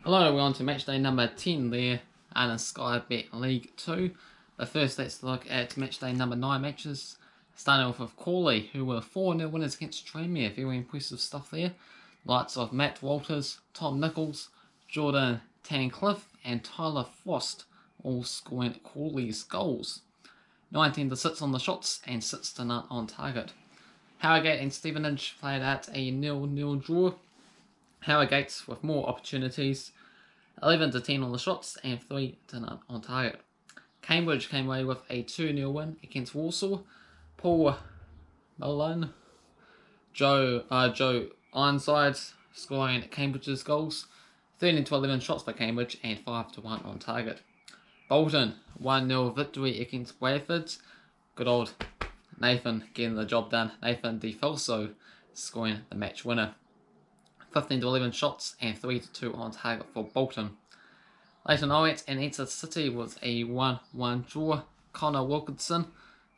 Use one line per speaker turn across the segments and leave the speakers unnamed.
Hello, we're on to match day number 10 there in Sky Bet League 2. But first, let's look at match day number 9 matches. Starting off with Carlisle, who were 4-0 winners against Tranmere. Very impressive stuff there. Likes of Matt Walters, Tom Nichols, Jordan Tancliffe, and Tyler Frost all scoring Carlisle's goals. 19 to 6 on the shots and 6 to none on target. Harrogate and Stevenage played at a 0-0 draw. Harrogate with more opportunities, 11 to 10 on the shots and 3 to none on target. Cambridge came away with a 2-0 win against Warsaw. Paul Malone, Joe Ironside scoring Cambridge's goals. 13 to 11 shots by Cambridge and 5 to 1 on target. Bolton 1-0 victory against Bradford. Good old Nathan getting the job done. Nathan DeFalso scoring the match winner. 15 to 11 shots and 3 to 2 on target for Bolton. Leyton Orient and Exeter City was a 1-1 draw. Connor Wilkinson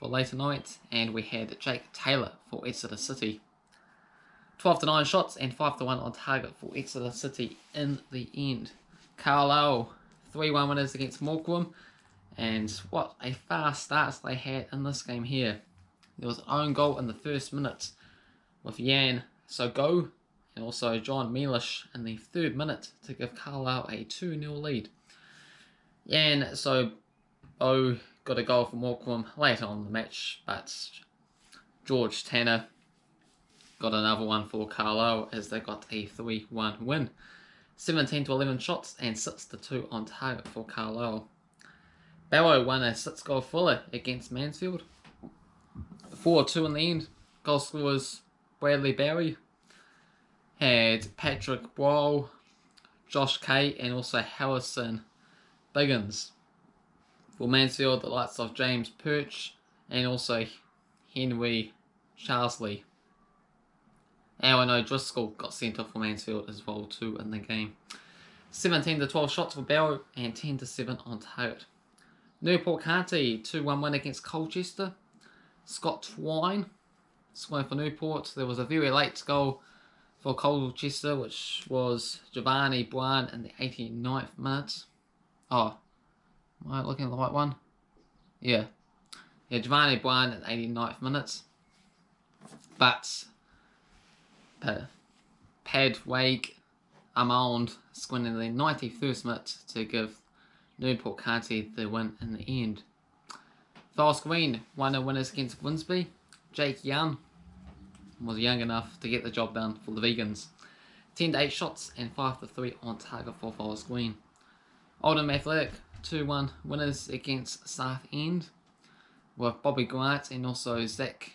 for Leyton Orient, and we had Jake Taylor for Exeter City. 12 to 9 shots and 5 to 1 on target for Exeter City in the end. Carlisle 3-1 winners against Morecambe, and what a fast start they had in this game here. There was an own goal in the first minute with Jan Sogo and also John Mealish in the 3rd minute to give Carlisle a 2-0 lead. Jan Sogo got a goal for Morecambe later on in the match, but George Tanner got another one for Carlisle as they got a 3-1 win. 17 to 11 shots and 6 to 2 on target for Carlisle. Barrow won a 6-goal thriller against Mansfield. 4-2 in the end. Goal scorers Bradley Barry had Patrick Boyle, Josh Kay, and also Harrison Biggins. For Mansfield, the likes of James Perch and also Henry Charlesley. Aaron O'Driscoll got sent off for Mansfield as well too in the game. 17 to 12 shots for Barrow and 10 to 7 on target. Newport County 2-1 win against Colchester. Scott Twine scoring for Newport. There was a very late goal for Colchester, which was Giovanni Bryan in the 89th minute. Oh, am I looking at the right one? Yeah, Giovanni Bryan in the 89th minute. But Padwake Amond scoring in the 91st minute to give Newport County the win in the end. Forest Green 1-0 winners against Grimsby. Jake Young was young enough to get the job done for the Vegans. 10 to 8 shots and 5 to 3 on target for Forest Green. Oldham Athletic 2-1 winners against Southend with Bobby Grant and also Zach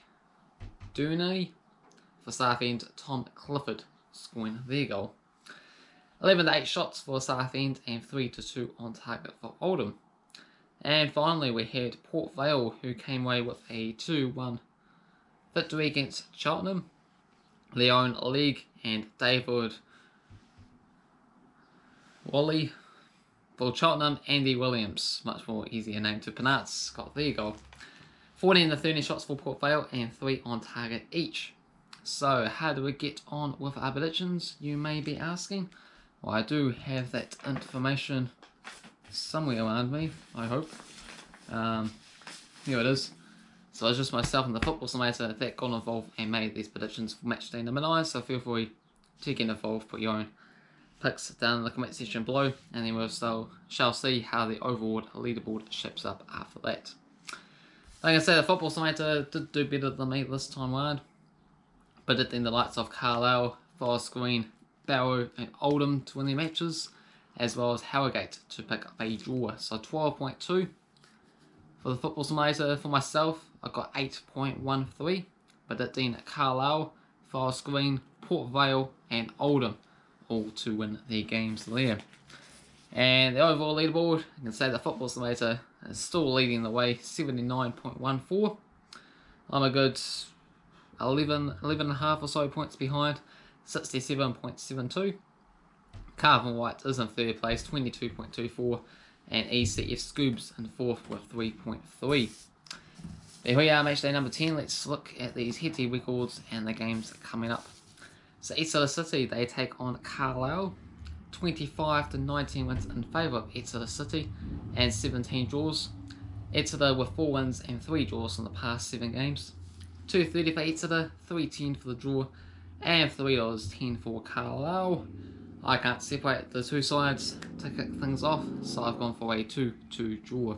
Dooney. For Southend, Tom Clifford scoring their goal. 11 to 8 shots for Southend and 3 to 2 on target for Oldham. And finally we had Port Vale, who came away with a 2-1 victory against Cheltenham. Leon League and David Wally. For Cheltenham, Andy Williams, much more easier name to pronounce, got their goal. 14 to 30 shots for Port Vale and 3 on target each. So how do we get on with our predictions, you may be asking? Well, I do have that information somewhere around me, I hope. Here it is. So it's just myself and the football simulator that got involved and made these predictions for match day number 9, so feel free to get involved, put your own picks down in the comment section below, and then we shall see how the overall leaderboard shapes up after that. Like I said, the football simulator did do better than me this time around, predicting the likes of Carlisle, Forest Green, Barrow and Oldham to win their matches, as well as Harrogate to pick up a draw. So 12.2 for the football simulator. For myself, I got 8.13, predicting Carlisle, Forest Green, Port Vale and Oldham all to win their games there. And the overall leaderboard, I can say the football simulator is still leading the way, 79.14. I'm a good 11 and a half or so points behind, 67.72. Cavan Wright is in 3rd place, 22.24, and ECF Scoobs in 4th with 3.3. There we are, match day number 10. Let's look at these head-to-head records and the games coming up. So Exeter City, they take on Carlisle. 25 to 19 wins in favour of Exeter City and 17 draws. Exeter with 4 wins and 3 draws in the past 7 games. $2.30 for Exeter, $3.10 for the draw, and $3.10 for Carlisle. I can't separate the two sides to kick things off, so I've gone for a 2-2 draw.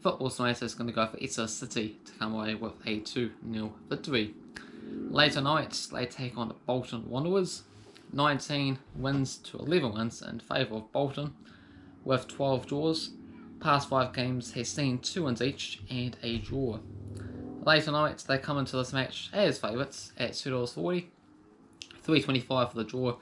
Football Smarter is going to go for Exeter City to come away with a 2-0 victory. Later night, they take on Bolton Wanderers. 19 wins to 11 wins in favour of Bolton, with 12 draws. Past 5 games has seen 2 wins each and a draw. Later night, they come into this match as favourites at $2.40, $3.25 for the draw,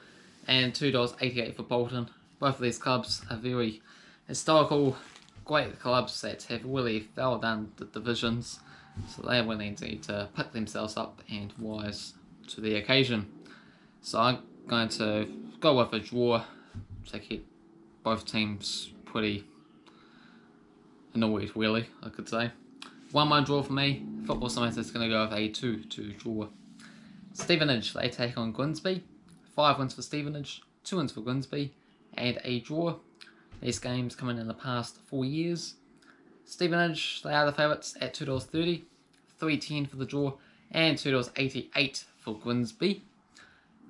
and $2.88 for Bolton. Both of these clubs are very historical, great clubs that have really fell down the divisions, so they really need to pick themselves up and rise to the occasion. So I'm going to go with a draw to keep both teams pretty annoyed, really, I could say. 1-1 draw for me. Football Science is going to go with a 2-2 draw. Stevenage, they take on Grimsby. 5 wins for Stevenage, 2 wins for Grimsby, and a draw. These games come in the past 4 years. Stevenage, they are the favourites at $2.30, $3.10 for the draw, and $2.88 for Grimsby.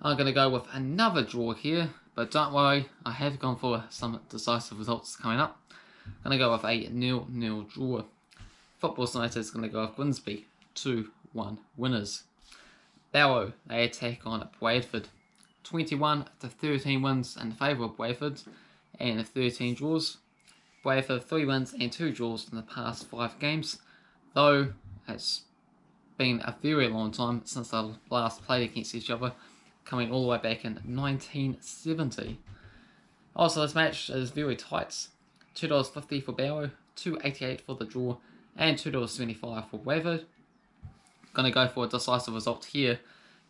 I'm going to go with another draw here, but don't worry, I have gone for some decisive results coming up. I'm going to go with a 0-0 draw. Football Science is going to go with Grimsby, 2-1 winners. Barrow, they take on Bradford. 21 to 13 wins in favour of Bradford and 13 draws. Bradford 3 wins and 2 draws in the past 5 games, though it's been a very long time since they last played against each other, coming all the way back in 1970. Also, this match is very tight. $2.50 for Barrow, $2.88 for the draw, and $2.75 for Bradford. Going to go for a decisive result here,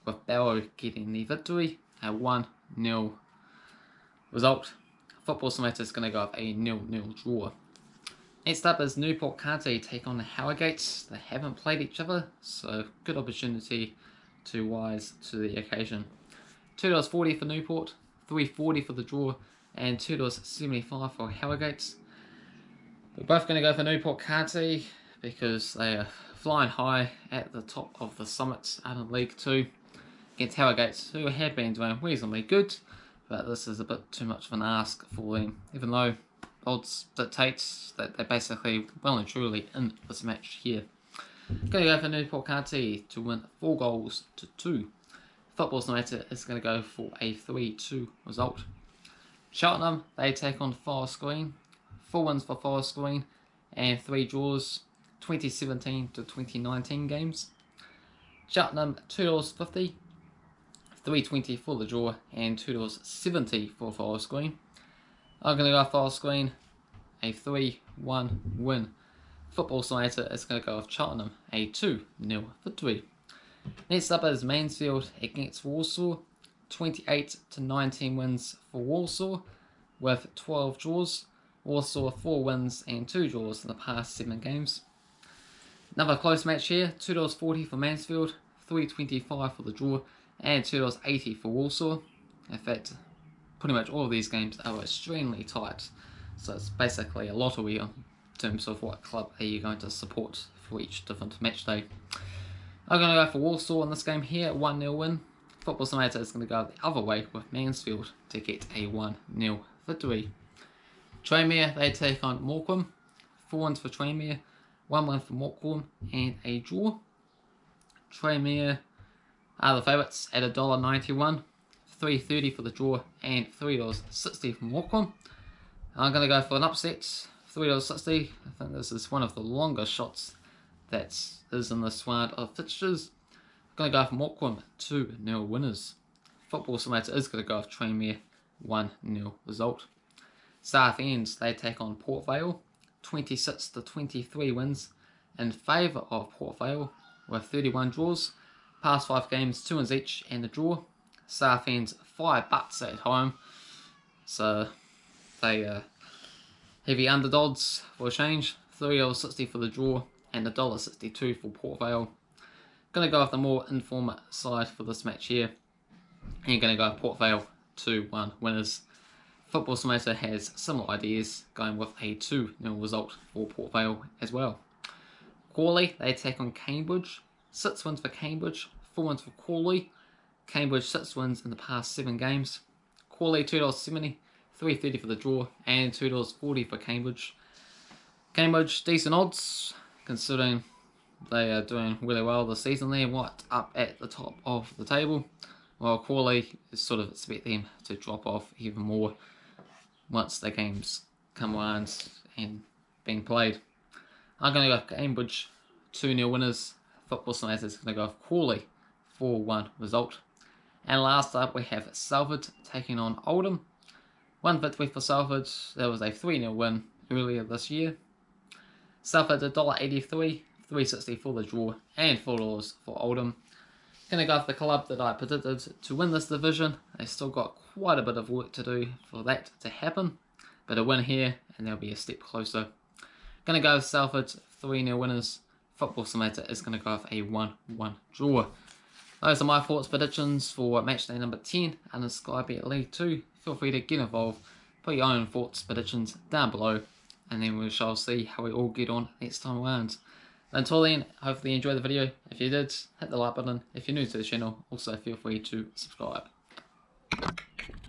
with Barrow getting the victory, a 1-0 result. Football Smarter is going to go with a 0-0 draw. Next up is Newport County take on the Harrogates. They haven't played each other, so good opportunity to rise to the occasion. $2.40 for Newport, $3.40 for the draw, and $2.75 for Harrogates. We're both going to go for Newport County because they are flying high at the top of the summit out of League 2 against Harrogates, who have been doing reasonably good, but this is a bit too much of an ask for them, even though odds dictates that they're basically well and truly in this match here. Going to go for Newport County to win 4-2. Football Smarter is going to go for a 3-2 result. Cheltenham, they take on Forest Green. 4 wins for Forest Green and 3 draws, 2017 to 2019 games. Cheltenham, $2.50, $3.20 for the draw, and $2.70 for Forest Green. I'm going to go Forest Green, a 3-1 win. Football Smarter is going to go with Cheltenham, a 2-0 victory. Next up is Mansfield against Walsall. 28 to 19 wins for Walsall, with 12 draws. Walsall 4 wins and 2 draws in the past 7 games. Another close match here, $2.40 for Mansfield, $3.25 for the draw, and $2.80 for Walsall. In fact, pretty much all of these games are extremely tight, so it's basically a lottery in terms of what club are you going to support for each different match day. I'm going to go for Walsall in this game here, 1-0 win. Football Smarter is going to go the other way with Mansfield to get a 1-0 victory. Tranmere, they take on Morecambe. 4 wins for Tranmere, 1 win for Morecambe, and a draw. Tranmere are the favourites at $1.91, $3.30 for the draw, and $3.60 for Morecambe. I'm going to go for an upset, $3.60. I think this is one of the longest shots that is in this round of fixtures. I'm going to go for Morecambe, 2-0 winners. Football Smarter is going to go with Tranmere, 1-0 result. Southend, they take on Port Vale, 26 to 23 wins in favour of Port Vale, with 31 draws. Past 5 games, 2 wins each and a draw. Southend's 5 butts at home, so they are heavy underdogs for a change. $3.60 for the draw and $1.62 for Port Vale. Going to go with the more informed side for this match here. And you're going to go Port Vale, 2-1 winners. Football Tomato has similar ideas, going with a 2-0 result for Port Vale as well. Crawley, they take on Cambridge. 6 wins for Cambridge, 4 wins for Crawley. Cambridge 6 wins in the past 7 games. Crawley $2.70, $3.30 for the draw, and $2.40 for Cambridge. Cambridge, decent odds, considering they are doing really well this season. They're right up at the top of the table, while Crawley is sort of expect them to drop off even more once the games come around and being played. I'm going to go Cambridge 2-0 winners. Football Tomato is going to go with Crawley 4-1 result. And last up we have Salford taking on Oldham. 1 victory for Salford. There was a 3-0 win earlier this year. Salford $1.83, $3.60 for the draw, and $4 for Oldham. Going to go with the club that I predicted to win this division. They've still got quite a bit of work to do for that to happen, but a win here and they'll be a step closer. Going to go with Salford 3-0 winners. Football Tomato is going to go with a 1-1 draw. Those are my thoughts predictions for matchday number 10 and the Sky Bet League 2. Feel free to get involved, put your own thoughts predictions down below, and then we shall see how we all get on next time around. Until then, hopefully you enjoyed the video. If you did, hit the like button. If you're new to the channel, also feel free to subscribe.